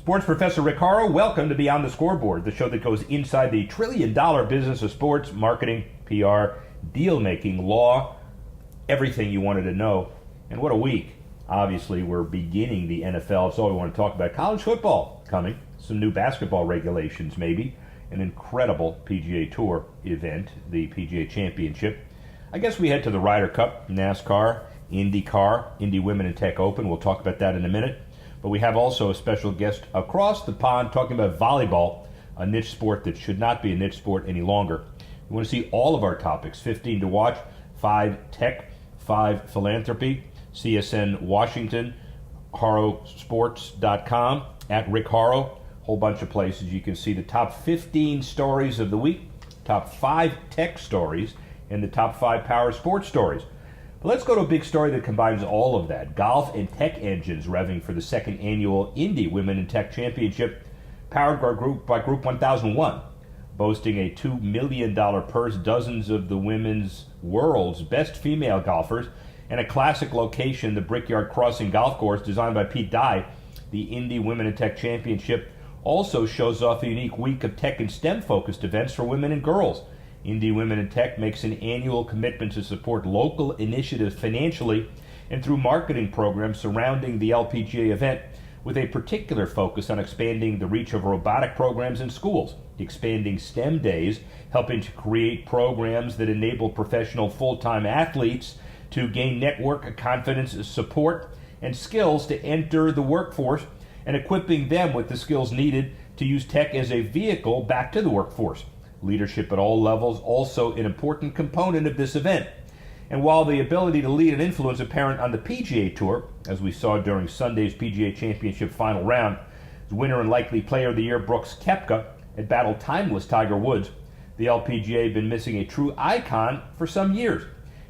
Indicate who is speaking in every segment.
Speaker 1: Sports professor Rick Horrow, welcome to Beyond the Scoreboard, the show that goes inside the trillion-dollar business of sports, marketing, PR, deal-making, law, everything you wanted to know. And what a week. Obviously, we're beginning the NFL. It's all we want to talk about. College football coming, some new basketball regulations maybe, an incredible PGA Tour event, the PGA Championship. I guess we head to the Ryder Cup, NASCAR, IndyCar, Indy Women in Tech Open. We'll talk about that in a minute. But we have also a special guest across the pond talking about volleyball, a niche sport that should not be a niche sport any longer. We want to see all of our topics, 15 to watch, 5 tech, 5 philanthropy, CSN Washington, horrowsports.com, at Rick Horrow, whole bunch of places. You can see the top 15 stories of the week, top 5 tech stories, and the top 5 power sports stories. But let's go to a big story that combines all of that. Golf and tech engines revving for the second annual Indy Women in Tech Championship, powered by Group 1001, boasting a $2 million purse, dozens of the women's world's best female golfers, and a classic location, the Brickyard Crossing Golf Course, designed by Pete Dye. The Indy Women in Tech Championship also shows off a unique week of tech and STEM-focused events for women and girls. Indy Women in Tech makes an annual commitment to support local initiatives financially and through marketing programs surrounding the LPGA event, with a particular focus on expanding the reach of robotic programs in schools, expanding STEM days, helping to create programs that enable professional full-time athletes to gain network confidence, support, and skills to enter the workforce, and equipping them with the skills needed to use tech as a vehicle back to the workforce. Leadership at all levels, also an important component of this event. And while the ability to lead and influence apparent on the PGA Tour, as we saw during Sunday's PGA Championship final round, winner and likely player of the year Brooks Koepka had battled timeless Tiger Woods, the LPGA had been missing a true icon for some years.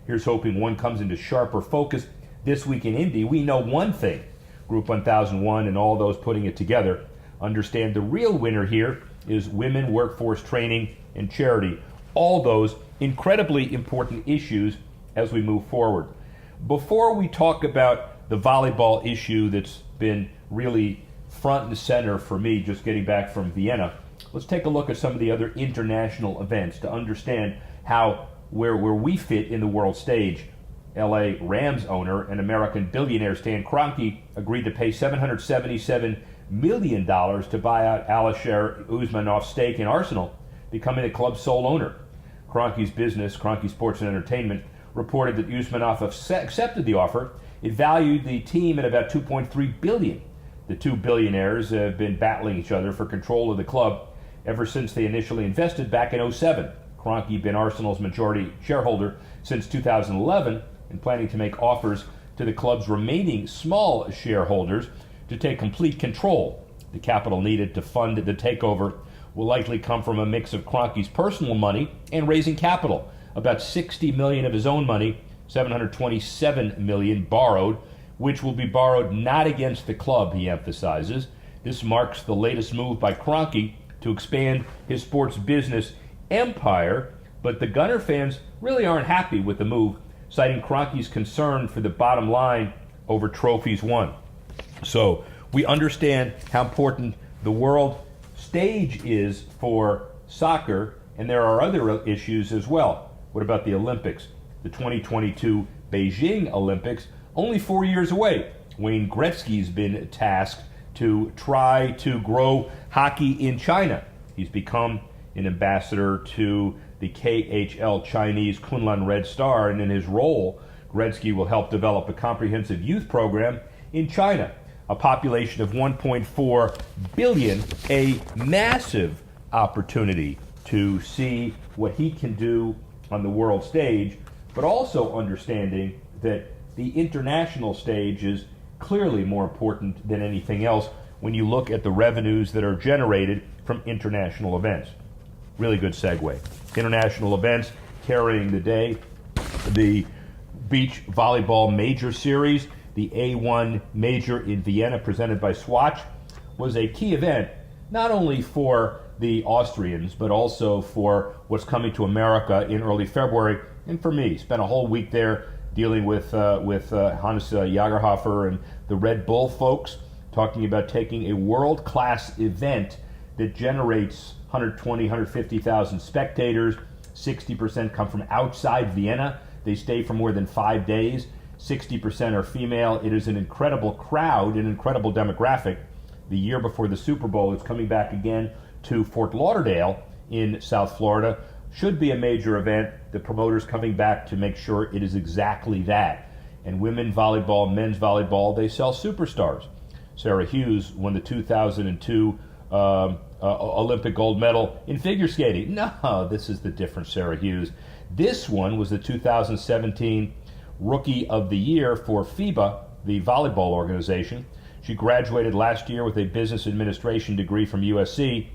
Speaker 1: Here's hoping one comes into sharper focus this week in Indy. We know one thing. Group 1001 and all those putting it together understand the real winner here is women, workforce training, and charity. All those incredibly important issues as we move forward. Before we talk about the volleyball issue that's been really front and center for me just getting back from Vienna, let's take a look at some of the other international events to understand how where we fit in the world stage. LA Rams owner and American billionaire Stan Kroenke agreed to pay $777 million to buy out Alisher Usmanov's stake in Arsenal, becoming the club's sole owner. Kroenke's business, Kroenke Sports and Entertainment, reported that Usmanov accepted the offer. It valued the team at about $2.3 billion. The two billionaires have been battling each other for control of the club ever since they initially invested back in 2007. Kroenke been Arsenal's majority shareholder since 2011 and planning to make offers to the club's remaining small shareholders to take complete control. The capital needed to fund the takeover will likely come from a mix of Kroenke's personal money and raising capital, about $60 million of his own money, $727 million borrowed, which will be borrowed not against the club, he emphasizes. This marks the latest move by Kroenke to expand his sports business empire, but the Gunner fans really aren't happy with the move, citing Kroenke's concern for the bottom line over trophies won. So we understand how important the world stage is for soccer, and there are other issues as well. What about the Olympics? The 2022 Beijing Olympics, only 4 years away. Wayne Gretzky's been tasked to try to grow hockey in China. He's become an ambassador to the KHL Chinese Kunlun Red Star, and in his role, Gretzky will help develop a comprehensive youth program in China. A population of 1.4 billion, a massive opportunity to see what he can do on the world stage, but also understanding that the international stage is clearly more important than anything else when you look at the revenues that are generated from international events. Really good segue. International events carrying the day. The Beach Volleyball Major Series, the A1 Major in Vienna, presented by Swatch, was a key event not only for the Austrians, but also for what's coming to America in early February. And for me, spent a whole week there dealing with Hans Jagerhofer and the Red Bull folks. talking about taking a world-class event that generates 120, 150,000 spectators. 60% come from outside Vienna. They stay for more than 5 days. 60% are female. It is an incredible crowd, an incredible demographic. The year before the Super Bowl, it's coming back again to Fort Lauderdale in South Florida. Should be a major event. The promoter's coming back to make sure it is exactly that. And women volleyball, men's volleyball, they sell superstars. Sarah Hughes won the 2002 Olympic gold medal in figure skating. No, this is the different Sarah Hughes. This one was the 2017 Rookie of the Year for FIBA, the volleyball organization. She graduated last year with a business administration degree from USC.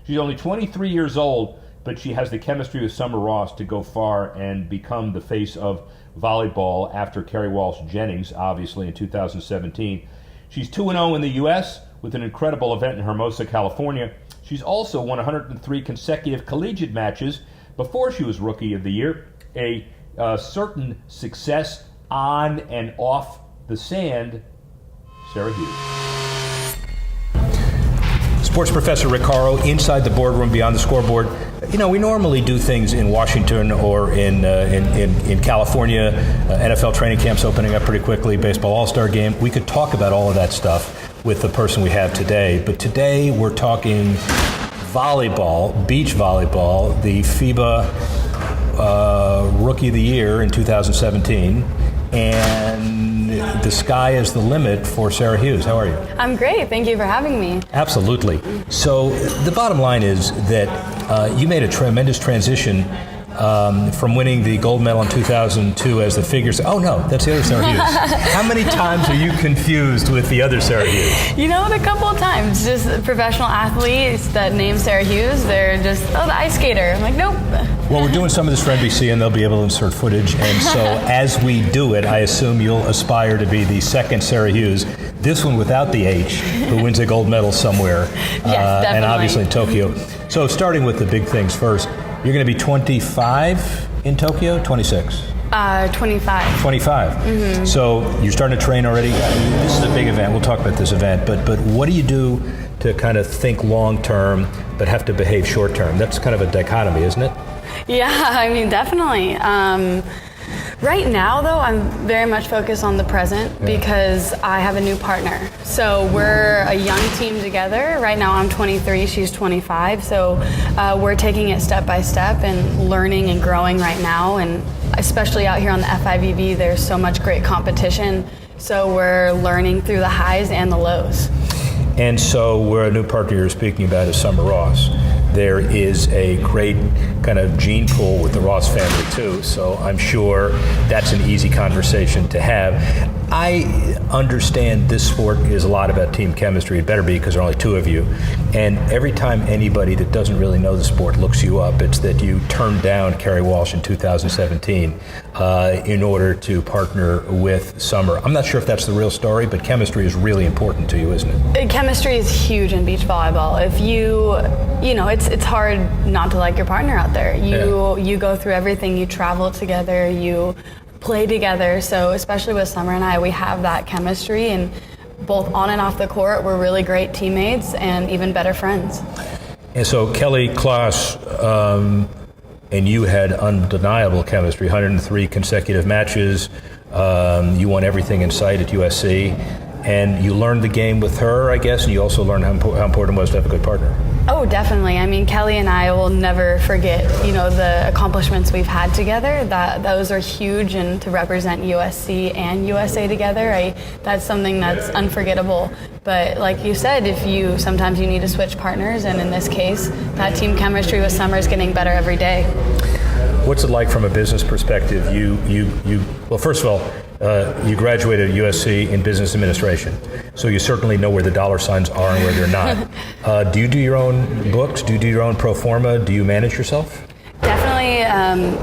Speaker 1: She's only 23 years old, but she has the chemistry with Summer Ross to go far and become the face of volleyball after Kerry Walsh Jennings, obviously, in 2017. She's 2-0 in the U.S. with an incredible event in Hermosa, California. She's also won 103 consecutive collegiate matches before she was Rookie of the Year. A certain success on and off the sand. Sarah Hughes. Sports Professor Rick Horrow, inside the boardroom, beyond the scoreboard. You know, we normally do things in Washington or in California. NFL training camps opening up pretty quickly, baseball all-star game. We could talk about all of that stuff with the person we have today. But today we're talking volleyball, beach volleyball, the FIBA Rookie of the Year in 2017. And the sky is the limit for Sarah Hughes. How are you?
Speaker 2: I'm great. Thank you for having me.
Speaker 1: Absolutely. So the bottom line is that you made a tremendous transition from winning the gold medal in 2002 as the figures. Oh no, that's the other Sarah Hughes. How many times are you confused with the other Sarah Hughes?
Speaker 2: You know, a couple of times. Just professional athletes that name Sarah Hughes, they're just, oh, the ice skater. I'm like, nope.
Speaker 1: Well, we're doing some of this for NBC, and they'll be able to insert footage. And so as we do it, I assume you'll aspire to be the second Sarah Hughes, this one without the H, who wins a gold medal somewhere.
Speaker 2: Yes, definitely.
Speaker 1: And obviously in Tokyo. So starting with the big things first, you're going to be 25 in Tokyo, 26?
Speaker 2: 25.
Speaker 1: 25. Mm-hmm. So you're starting to train already. This is a big event. We'll talk about this event. But what do you do to kind of think long term but have to behave short term? That's kind of a dichotomy, isn't it?
Speaker 2: Yeah, I mean, definitely. Right now, though, I'm very much focused on the present because I have a new partner. So we're a young team together. Right now, I'm 23, she's 25. So we're taking it step by step and learning and growing right now. And especially out here on the FIVB, there's so much great competition. So we're learning through the highs and the lows.
Speaker 1: And so we're a new partner you're speaking about is Summer Ross. There is a great kind of gene pool with the Ross family too, so I'm sure that's an easy conversation to have. I understand this sport is a lot about team chemistry. It better be because there are only two of you. And every time anybody that doesn't really know the sport looks you up, it's that you turned down Kerry Walsh in 2017 in order to partner with Summer. I'm not sure if that's the real story, but chemistry is really important to you, isn't it?
Speaker 2: Chemistry is huge in beach volleyball. If you know, it's hard not to like your partner out there. You go through everything. You travel together. You play together. So especially with Summer and I, we have that chemistry, and both on and off the court, we're really great teammates and even better friends.
Speaker 1: And so Kelly Klaas and you had undeniable chemistry, 103 consecutive matches. You won everything in sight at USC. And you learned the game with her, I guess, and you also learned how important it was to have a good partner.
Speaker 2: Oh, definitely. I mean, Kelly and I will never forget, the accomplishments we've had together. Those are huge, and to represent USC and USA together, that's something that's unforgettable. But like you said, sometimes you need to switch partners, and in this case, that team chemistry with Summer is getting better every day.
Speaker 1: What's it like from a business perspective? Well, first of all, you graduated at USC in business administration, so you certainly know where the dollar signs are and where they're not. Do you do your own books? Do you do your own pro forma? Do you manage yourself?
Speaker 2: Definitely.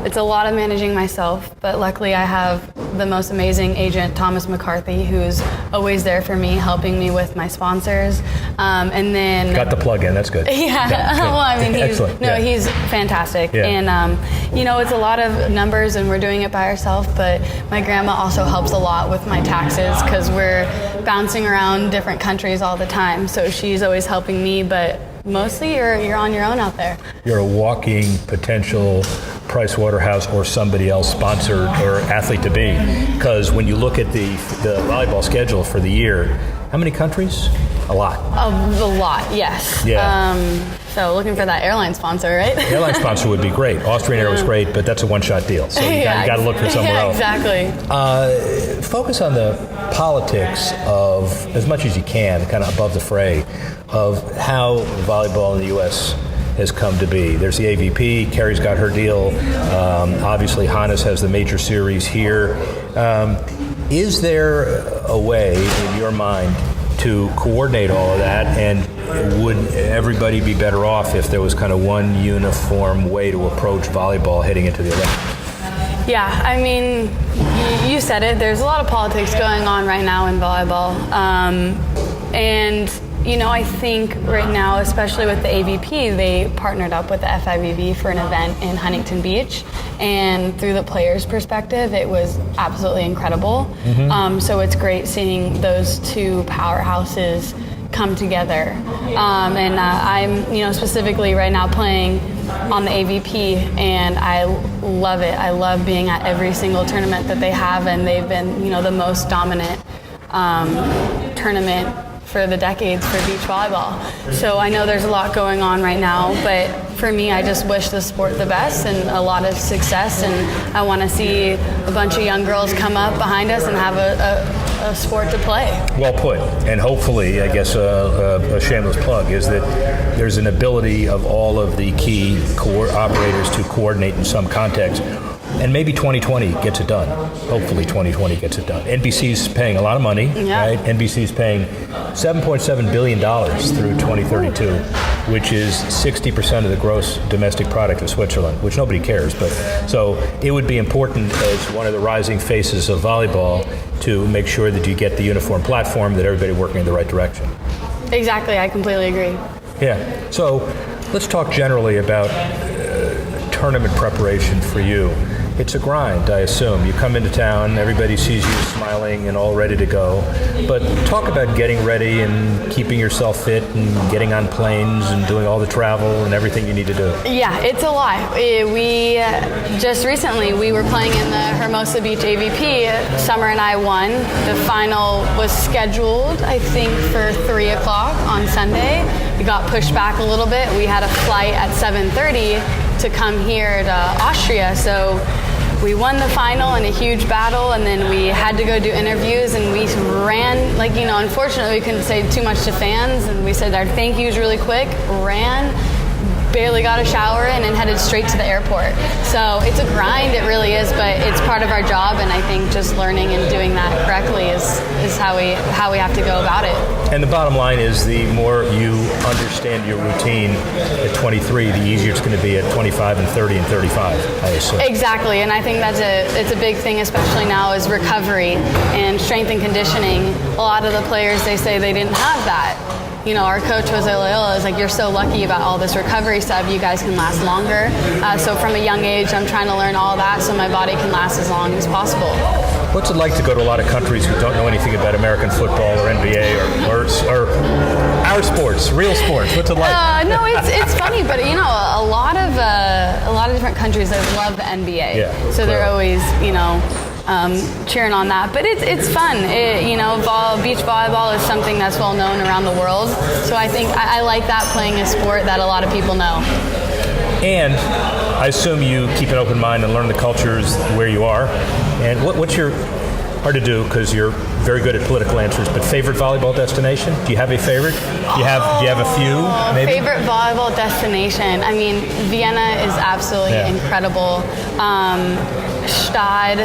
Speaker 2: It's a lot of managing myself, but luckily I have the most amazing agent, Thomas McCarthy, who's always there for me, helping me with my sponsors. And then
Speaker 3: got the plug in. That's good.
Speaker 2: Yeah. Well, I mean, he's fantastic.
Speaker 3: Yeah.
Speaker 2: And it's a lot of numbers, and we're doing it by ourselves. But my grandma also helps a lot with my taxes because we're bouncing around different countries all the time. So she's always helping me, but mostly you're on your own out there.
Speaker 3: You're a walking potential Price Waterhouse or somebody else sponsored or athlete to be, because when you look at the volleyball schedule for the year, how many countries? A lot.
Speaker 2: A lot, yes.
Speaker 3: Yeah.
Speaker 2: So looking for that airline sponsor, right?
Speaker 3: Airline sponsor would be great. Austrian Air was great, but that's a one-shot deal. So you got to look for somewhere else.
Speaker 2: Exactly.
Speaker 3: Focus on the politics of, as much as you can, kind of above the fray, of how volleyball in the U.S. has come to be. There's the AVP. Kerry's got her deal. Obviously, Hannes has the major series here. Is there a way, in your mind, to coordinate all of that, and would everybody be better off if there was kind of one uniform way to approach volleyball heading into the Olympics?
Speaker 2: Yeah, I mean, you said it. There's a lot of politics going on right now in volleyball. And I think right now, especially with the AVP, they partnered up with the FIVB for an event in Huntington Beach. And through the players' perspective, it was absolutely incredible. Mm-hmm. So it's great seeing those two powerhouses come together. And I'm, specifically right now playing on the AVP, and I love it. I love being at every single tournament that they have, and they've been, the most dominant tournament for the decades for beach volleyball. So I know there's a lot going on right now, but for me, I just wish the sport the best and a lot of success, and I want to see a bunch of young girls come up behind us and have a sport to play.
Speaker 3: Well put. And hopefully, I guess a shameless plug is that there's an ability of all of the key operators to coordinate in some context. And maybe 2020 gets it done. Hopefully 2020 gets it done. NBC's paying a lot of money, right? NBC's paying $7.7 billion through 2032, which is 60% of the gross domestic product of Switzerland, which nobody cares. But so it would be important as one of the rising faces of volleyball to make sure that you get the uniform platform, that everybody working in the right direction.
Speaker 2: Exactly, I completely agree.
Speaker 3: Yeah. So let's talk generally about tournament preparation for you. It's a grind, I assume. You come into town, everybody sees you smiling and all ready to go. But talk about getting ready and keeping yourself fit and getting on planes and doing all the travel and everything you need to do.
Speaker 2: Yeah, it's a lot. We just recently, we were playing in the Hermosa Beach AVP. Summer and I won. The final was scheduled, I think, for 3 o'clock on Sunday. It got pushed back a little bit. We had a flight at 7:30 to come here to Austria, so we won the final in a huge battle, and then we had to go do interviews, and we ran, unfortunately we couldn't say too much to fans, and we said our thank yous really quick, ran, barely got a shower in, and headed straight to the airport. So it's a grind, it really is, but it's part of our job, and I think just learning and doing that correctly is how we have to go about it.
Speaker 3: And the bottom line is, the more you understand your routine at 23, the easier it's going to be at 25 and 30 and 35, I assume.
Speaker 2: Exactly, and I think it's a big thing, especially now, is recovery and strength and conditioning. A lot of the players, they say they didn't have that. Our coach, Jose Loyola, is like, you're so lucky about all this recovery stuff. You guys can last longer. So from a young age, I'm trying to learn all that so my body can last as long as possible.
Speaker 3: What's it like to go to a lot of countries who don't know anything about American football or NBA or our sports, real sports? What's it like?
Speaker 2: No, it's funny, but a lot of different countries, they love the NBA.
Speaker 3: Yeah,
Speaker 2: so they're always cheering on that, but it's fun. Beach volleyball is something that's well known around the world. So I think I like that, playing a sport that a lot of people know.
Speaker 3: And I assume you keep an open mind and learn the cultures where you are. And what's your, hard to do because you're very good at political answers, but favorite volleyball destination? Do you have a favorite? Do you have a few, maybe?
Speaker 2: Favorite volleyball destination? I mean, Vienna is absolutely incredible. Stade,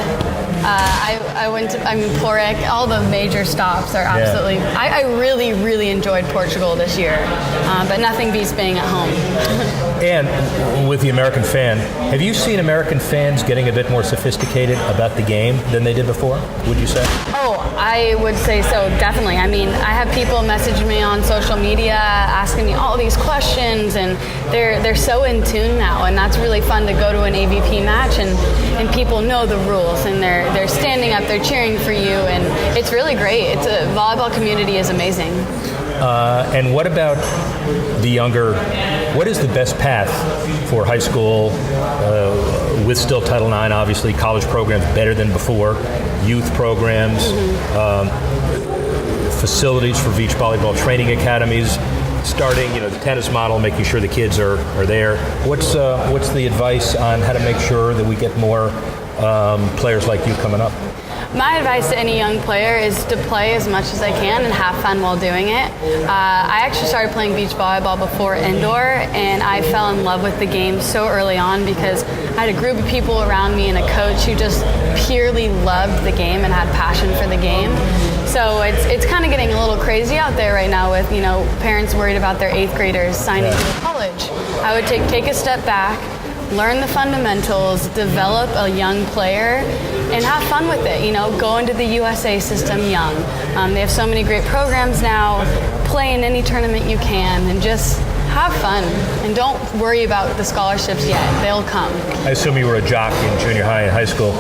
Speaker 2: I went to, Porrick, all the major stops are absolutely, I really, really enjoyed Portugal this year, but nothing beats being at home.
Speaker 3: And with the American fan, have you seen American fans getting a bit more sophisticated about the game than they did before, would you say?
Speaker 2: Oh, I would say so, definitely. I mean, I have people message me on social media asking me all these questions, and they're so in tune now, and that's really fun to go to an AVP match and people know the rules, and they're standing up, they're cheering for you, and it's really great. It's a volleyball community is amazing.
Speaker 3: And what about the younger? What is the best path for high school with still Title IX, obviously, college programs better than before, youth programs, facilities for beach volleyball training academies, starting, the tennis model, making sure the kids are there. What's the advice on how to make sure that we get more players like you coming up?
Speaker 2: My advice to any young player is to play as much as I can and have fun while doing it. I actually started playing beach volleyball before indoor, and I fell in love with the game so early on because I had a group of people around me and a coach who just purely loved the game and had passion for the game. So it's kind of getting a little crazy out there right now with, parents worried about their 8th graders signing to college. I would take a step back, learn the fundamentals, develop a young player, and have fun with it. Go into the USA system young. They have so many great programs now. Play in any tournament you can, and just have fun. And don't worry about the scholarships yet. They'll come.
Speaker 3: I assume you were a jock in junior high and high school.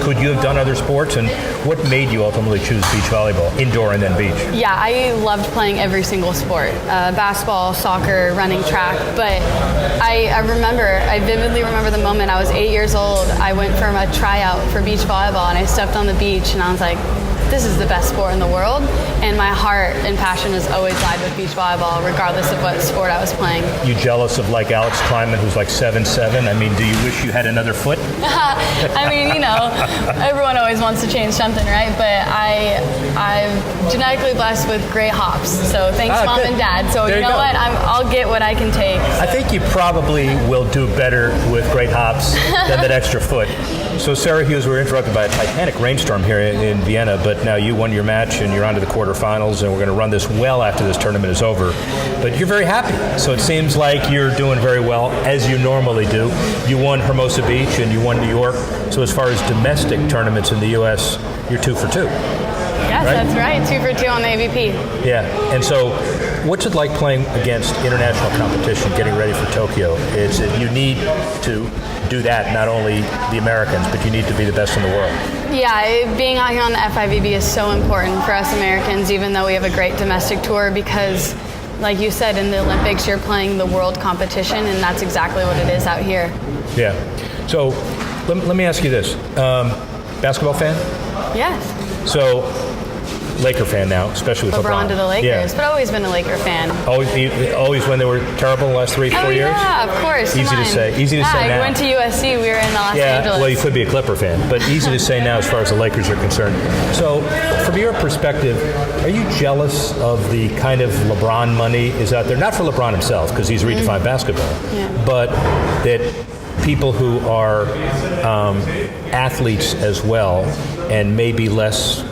Speaker 3: Could you have done other sports? And what made you ultimately choose beach volleyball, indoor and then beach?
Speaker 2: Yeah, I loved playing every single sport. Basketball, soccer, running track. But I vividly remember the moment I was 8 years old. I went for a tryout for beach volleyball, and I stepped on the beach, and I was like, this is the best sport in the world, and my heart and passion has always lied with beach volleyball, regardless of what sport I was playing.
Speaker 3: You jealous of Alex Kleinman, who's 7'7"? I mean, do you wish you had another foot?
Speaker 2: Everyone always wants to change something, right? But I'm genetically blessed with great hops, so thanks, Mom and Dad. So you know what? I'll get what I can take.
Speaker 3: I think you probably will do better with great hops than that extra foot. So Sarah Hughes, we were interrupted by a titanic rainstorm here in Vienna, but now you won your match and you're on to the quarterfinals, and we're going to run this well after this tournament is over. But you're very happy, so it seems like you're doing very well, as you normally do. You won Hermosa Beach and you won New York, so as far as domestic tournaments in the U.S., you're 2 for 2.
Speaker 2: Yes, right? That's right, 2 for 2 on the AVP.
Speaker 3: Yeah, and so what's it like playing against international competition, getting ready for Tokyo? You need to do that, not only the Americans, but you need to be the best in the world.
Speaker 2: Yeah, being out here on the FIVB is so important for us Americans, even though we have a great domestic tour, because like you said, in the Olympics, you're playing the world competition, and that's exactly what it is out here.
Speaker 3: Yeah. So let me ask you this. Basketball fan?
Speaker 2: Yes.
Speaker 3: So Laker fan now, especially with LeBron.
Speaker 2: To the Lakers, but always been a Laker fan.
Speaker 3: Always when they were terrible the last 3-4 years?
Speaker 2: Yeah, of course.
Speaker 3: Easy to say now.
Speaker 2: I went to USC, we were in Los Angeles.
Speaker 3: Well, you could be a Clipper fan, but easy to say now as far as the Lakers are concerned. So, from your perspective, are you jealous of the kind of LeBron money is out there? Not for LeBron himself, because he's redefined basketball, but that people who are athletes as well, and maybe less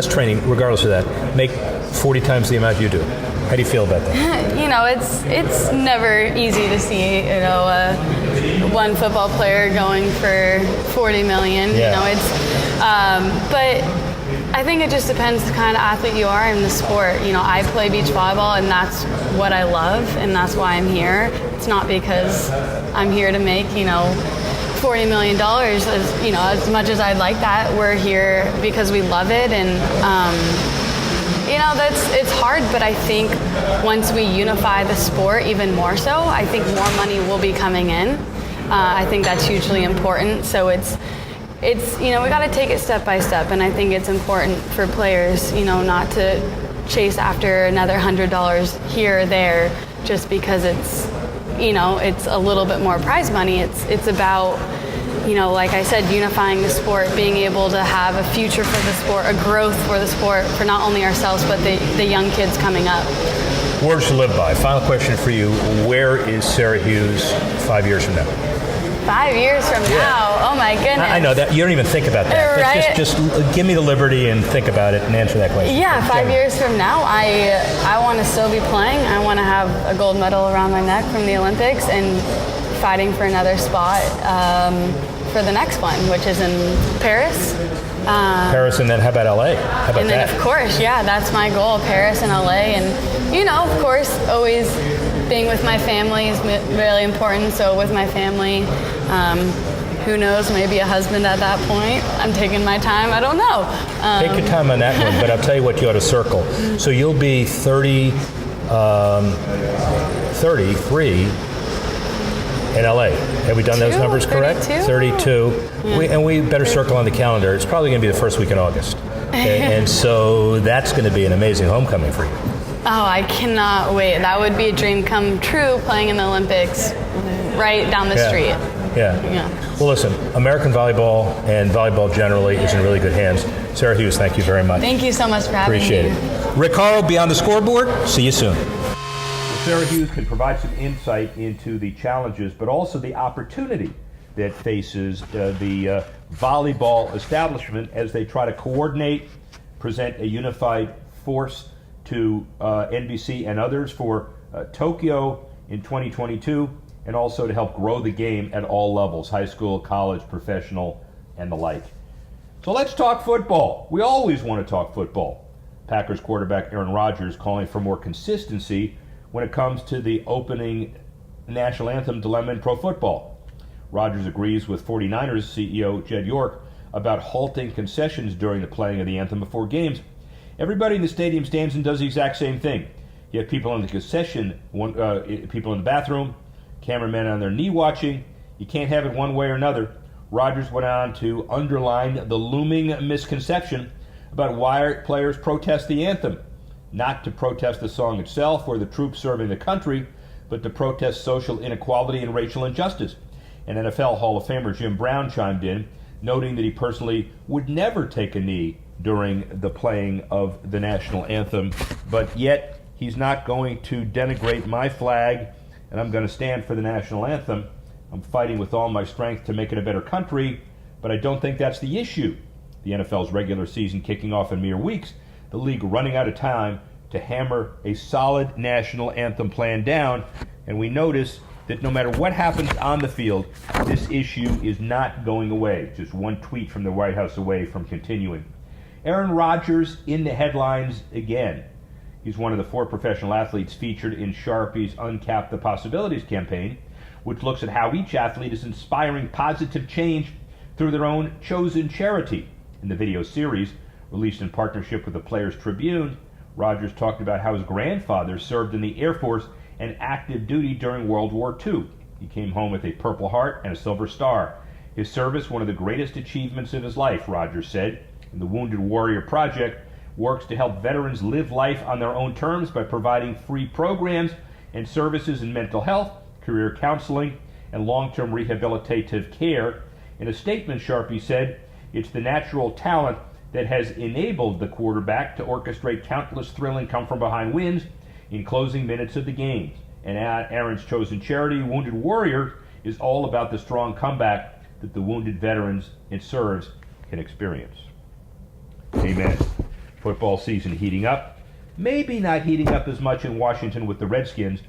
Speaker 3: training, regardless of that, make 40 times the amount you do. How do you feel about that?
Speaker 2: It's never easy to see, one football player going for $40 million.
Speaker 3: Yeah.
Speaker 2: But I think it just depends the kind of athlete you are in the sport. I play beach volleyball, and that's what I love, and that's why I'm here. It's not because I'm here to make, $40 million, as much as I'd like that. We're here because we love it, and it's hard, but I think once we unify the sport even more so, I think more money will be coming in. I think that's hugely important. So it's we got to take it step by step, and I think it's important for players, not to chase after another $100 here or there just because it's a little bit more prize money. It's about, like I said, unifying the sport, being able to have a future for the sport, a growth for the sport, for not only ourselves, but the young kids coming up.
Speaker 3: Words to live by. Final question for you. Where is Sarah Hughes 5 years from now?
Speaker 2: 5 years from now. Oh my goodness.
Speaker 3: I know that you don't even think about that.
Speaker 2: Right?
Speaker 3: Just give me the liberty and think about it and answer that question.
Speaker 2: Yeah, 5 years from now, I want to still be playing. I want to have a gold medal around my neck from the Olympics and fighting for another spot for the next one, which is in Paris.
Speaker 3: Paris, and then how about LA? How about
Speaker 2: and then,
Speaker 3: that?
Speaker 2: of course, yeah, that's my goal, Paris and LA. And, of course, always being with my family is really important. So with my family, who knows, maybe a husband at that point. I'm taking my time. I don't know.
Speaker 3: Take your time on that one, but I'll tell you what you ought to circle. So you'll be 33 in LA. Have we done those numbers correct? 32.
Speaker 2: Yeah.
Speaker 3: We better circle on the calendar. It's probably going to be the first week in August. And so that's going to be an amazing homecoming for you.
Speaker 2: Oh, I cannot wait. That would be a dream come true, playing in the Olympics right down the street.
Speaker 3: Yeah. Well, listen, American volleyball and volleyball generally is in really good hands. Sarah Hughes, thank you very much.
Speaker 2: Thank you so much for having me.
Speaker 3: Appreciate it. Rick Horrow, Beyond the Scoreboard. See you soon.
Speaker 1: Sarah Hughes can provide some insight into the challenges, but also the opportunity that faces the volleyball establishment as they try to coordinate, present a unified force to NBC and others for Tokyo in 2022, and also to help grow the game at all levels, high school, college, professional, and the like. So let's talk football. We always want to talk football. Packers quarterback Aaron Rodgers calling for more consistency when it comes to the opening national anthem dilemma in pro football. Rodgers agrees with 49ers CEO Jed York about halting concessions during the playing of the anthem before games. Everybody in the stadium stands and does the exact same thing. You have people in the concession, people in the bathroom, cameramen on their knee watching. You can't have it one way or another. Rodgers went on to underline the looming misconception about why players protest the anthem. Not to protest the song itself or the troops serving the country, but to protest social inequality and racial injustice. And NFL Hall of Famer Jim Brown chimed in, noting that he personally would never take a knee during the playing of the national anthem, but yet he's not going to denigrate my flag, and I'm going to stand for the national anthem. I'm fighting with all my strength to make it a better country, but I don't think that's the issue. The NFL's regular season kicking off in mere weeks, the league running out of time to hammer a solid national anthem plan down, and we notice that no matter what happens on the field, this issue is not going away. Just one tweet from the White House away from continuing. Aaron Rodgers in the headlines again. He's one of the 4 professional athletes featured in Sharpie's Uncap the Possibilities campaign, which looks at how each athlete is inspiring positive change through their own chosen charity. In the video series, released in partnership with the Players Tribune, Rodgers talked about how his grandfather served in the Air Force and active duty during World War II. He came home with a Purple Heart and a Silver Star. His service, one of the greatest achievements of his life, Rodgers said. And the Wounded Warrior Project works to help veterans live life on their own terms by providing free programs and services in mental health, career counseling, and long-term rehabilitative care. In a statement, Sharpie said, "It's the natural talent that has enabled the quarterback to orchestrate countless thrilling come-from-behind wins in closing minutes of the games. And Aaron's chosen charity, Wounded Warrior, is all about the strong comeback that the wounded veterans it serves can experience." Amen. Football season heating up. Maybe not heating up as much in Washington with the Redskins.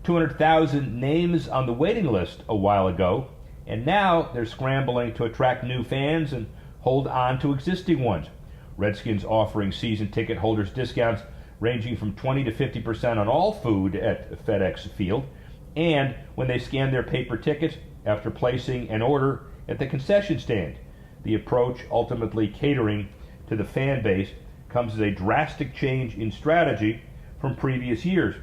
Speaker 1: 200,000 names on the waiting list a while ago, and now they're scrambling to attract new fans and hold on to existing ones. Redskins offering season ticket holders discounts ranging from 20 to 50% on all food at FedEx Field, and when they scan their paper tickets after placing an order at the concession stand. The approach, ultimately catering to the fan base, comes as a drastic change in strategy from previous years.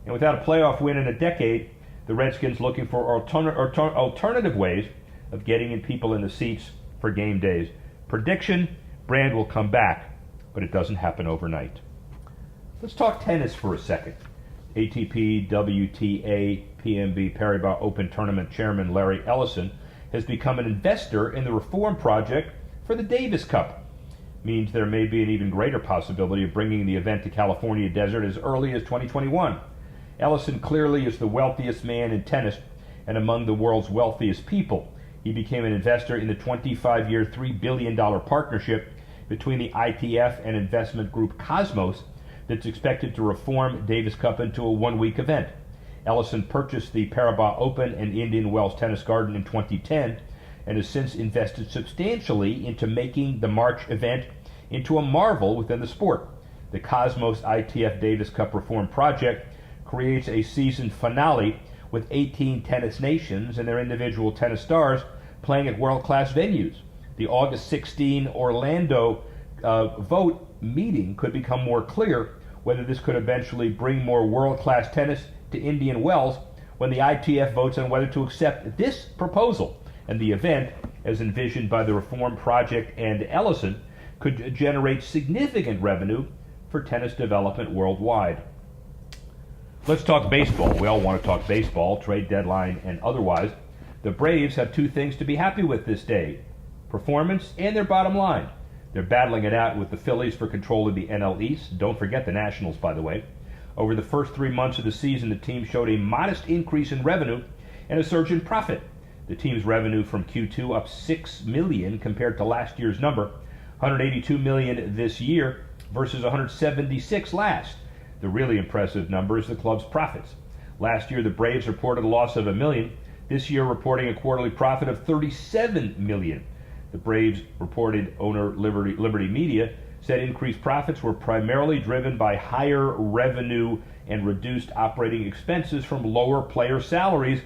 Speaker 1: And without a playoff win in a decade, the Redskins looking for alternative ways of getting people in the seats for game days. Prediction, brand will come back, but it doesn't happen overnight. Let's talk tennis for a second. ATP WTA PNB Paribas Open Tournament Chairman Larry Ellison has become an investor in the reform project for the Davis Cup. Means there may be an even greater possibility of bringing the event to California desert as early as 2021. Ellison clearly is the wealthiest man in tennis and among the world's wealthiest people. He became an investor in the 25-year, $3 billion partnership between the ITF and investment group Cosmos that's expected to reform Davis Cup into a one-week event. Ellison purchased the Paribas Open and Indian Wells Tennis Garden in 2010 and has since invested substantially into making the March event into a marvel within the sport. The Cosmos ITF Davis Cup Reform Project creates a season finale with 18 tennis nations and their individual tennis stars playing at world-class venues. The August 16 Orlando vote meeting could become more clear whether this could eventually bring more world-class tennis to Indian Wells when the ITF votes on whether to accept this proposal. And the event, as envisioned by the Reform Project and Ellison, could generate significant revenue for tennis development worldwide. Let's talk baseball. We all want to talk baseball, trade deadline and otherwise. The Braves have two things to be happy with this day: performance and their bottom line. They're battling it out with the Phillies for control of the NL East. Don't forget the Nationals, by the way. Over the first 3 months of the season, the team showed a modest increase in revenue and a surge in profit. The team's revenue from Q2 up $6 million compared to last year's number, $182 million this year versus $176 last. The really impressive number is the club's profits. Last year, the Braves reported a loss of $1 million. This year, reporting a quarterly profit of $37 million. The Braves reported owner Liberty Media said increased profits were primarily driven by higher revenue and reduced operating expenses from lower player salaries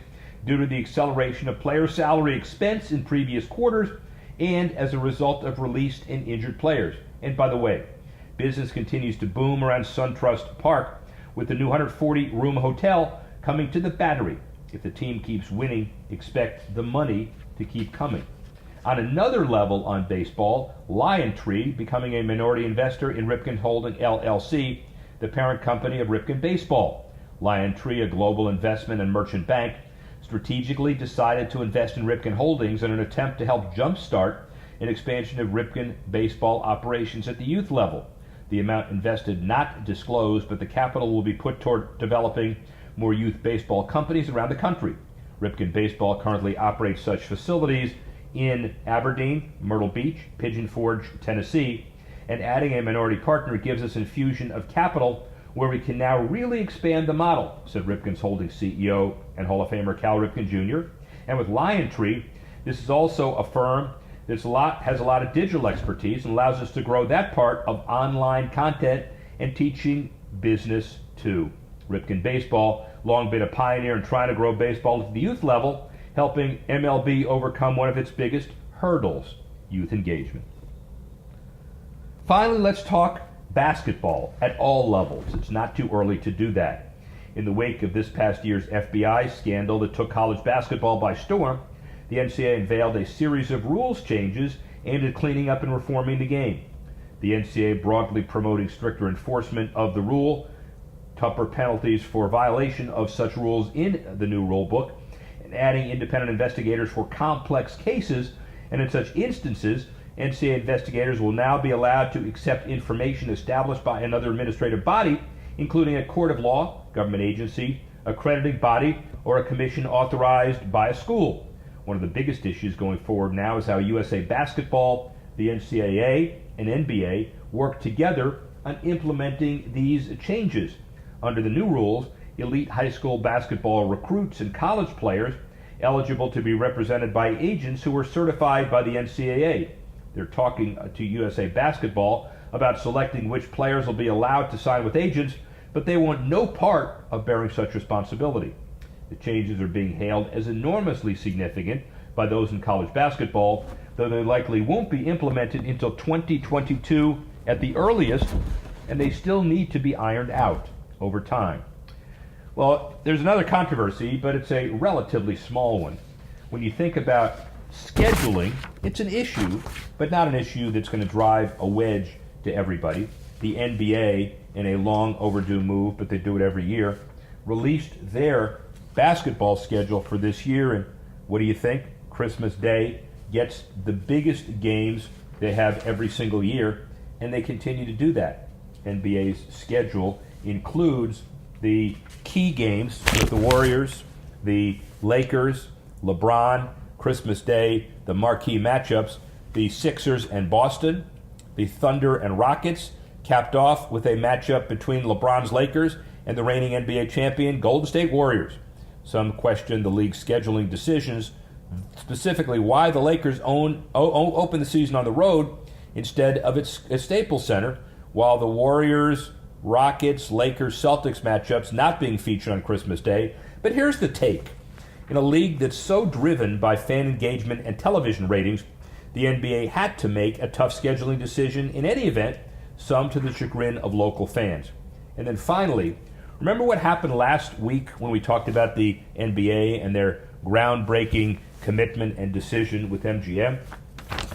Speaker 1: due to the acceleration of player salary expense in previous quarters and as a result of released and injured players. And by the way, business continues to boom around SunTrust Park with the new 140-room hotel coming to the Battery. If the team keeps winning, expect the money to keep coming. On another level on baseball, LionTree becoming a minority investor in Ripken Holding LLC, the parent company of Ripken Baseball. LionTree, a global investment and merchant bank, strategically decided to invest in Ripken Holdings in an attempt to help jumpstart an expansion of Ripken Baseball operations at the youth level. The amount invested not disclosed, but the capital will be put toward developing more youth baseball companies around the country. Ripken Baseball currently operates such facilities in Aberdeen, Myrtle Beach, Pigeon Forge, Tennessee, and adding a minority partner gives us infusion of capital where we can now really expand the model, said Ripken's Holdings CEO and Hall of Famer Cal Ripken Jr. And with LionTree, this is also a firm that has a lot of digital expertise and allows us to grow that part of online content and teaching business too. Ripken Baseball, long been a pioneer in trying to grow baseball at the youth level, helping MLB overcome one of its biggest hurdles, youth engagement. Finally, let's talk basketball at all levels. It's not too early to do that. In the wake of this past year's FBI scandal that took college basketball by storm, the NCAA unveiled a series of rules changes aimed at cleaning up and reforming the game. The NCAA broadly promoting stricter enforcement of the rule, tougher penalties for violation of such rules in the new rule book, and adding independent investigators for complex cases, and in such instances, NCAA investigators will now be allowed to accept information established by another administrative body, including a court of law, government agency, accrediting body, or a commission authorized by a school. One of the biggest issues going forward now is how USA Basketball, the NCAA, and NBA work together on implementing these changes. Under the new rules, elite high school basketball recruits and college players eligible to be represented by agents who are certified by the NCAA. They're talking to USA Basketball about selecting which players will be allowed to sign with agents, but they want no part of bearing such responsibility. The changes are being hailed as enormously significant by those in college basketball, though they likely won't be implemented until 2022 at the earliest, and they still need to be ironed out over time. Well, there's another controversy, but it's a relatively small one. When you think about scheduling, it's an issue, but not an issue that's going to drive a wedge to everybody. The NBA, in a long overdue move, but they do it every year, released their basketball schedule for this year, and what do you think? Christmas Day gets the biggest games they have every single year, and they continue to do that. NBA's schedule includes the key games with the Warriors, the Lakers, LeBron, Christmas Day, the marquee matchups, the Sixers and Boston, the Thunder and Rockets, capped off with a matchup between LeBron's Lakers and the reigning NBA champion Golden State Warriors. Some question the league's scheduling decisions, specifically why the Lakers open the season on the road instead of its Staples Center, while the Warriors, Rockets, Lakers, Celtics matchups not being featured on Christmas Day. But here's the take. In a league that's so driven by fan engagement and television ratings, the NBA had to make a tough scheduling decision in any event, some to the chagrin of local fans. And then finally, remember what happened last week when we talked about the NBA and their groundbreaking commitment and decision with MGM?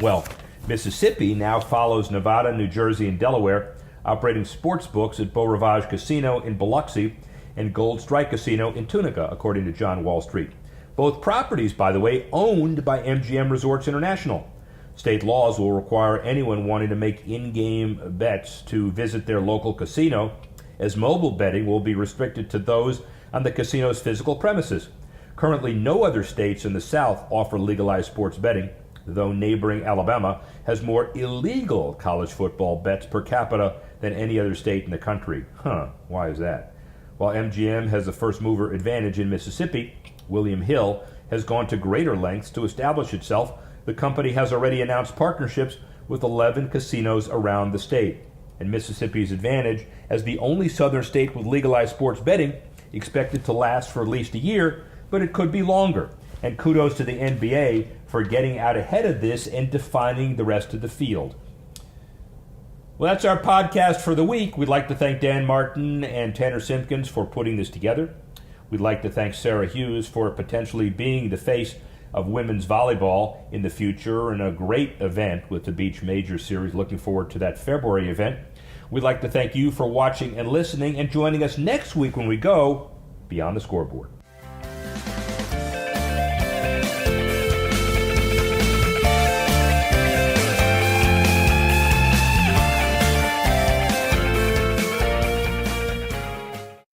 Speaker 1: Well, Mississippi now follows Nevada, New Jersey, and Delaware, operating sports books at Beau Rivage Casino in Biloxi and Gold Strike Casino in Tunica, according to John Wall Street. Both properties, by the way, owned by MGM Resorts International. State laws will require anyone wanting to make in-game bets to visit their local casino, as mobile betting will be restricted to those on the casino's physical premises. Currently, no other states in the South offer legalized sports betting, though neighboring Alabama has more illegal college football bets per capita than any other state in the country. Why is that? While MGM has the first mover advantage in Mississippi, William Hill has gone to greater lengths to establish itself. The company has already announced partnerships with 11 casinos around the state. And Mississippi's advantage as the only southern state with legalized sports betting expected to last for at least a year, but it could be longer. And kudos to the NBA for getting out ahead of this and defining the rest of the field. Well, that's our podcast for the week. We'd like to thank Dan Martin and Tanner Simpkins for putting this together. We'd like to thank Sarah Hughes for potentially being the face of women's volleyball in the future and a great event with the Beach Major Series. Looking forward to that February event. We'd like to thank you for watching and listening and joining us next week when we go Beyond the Scoreboard.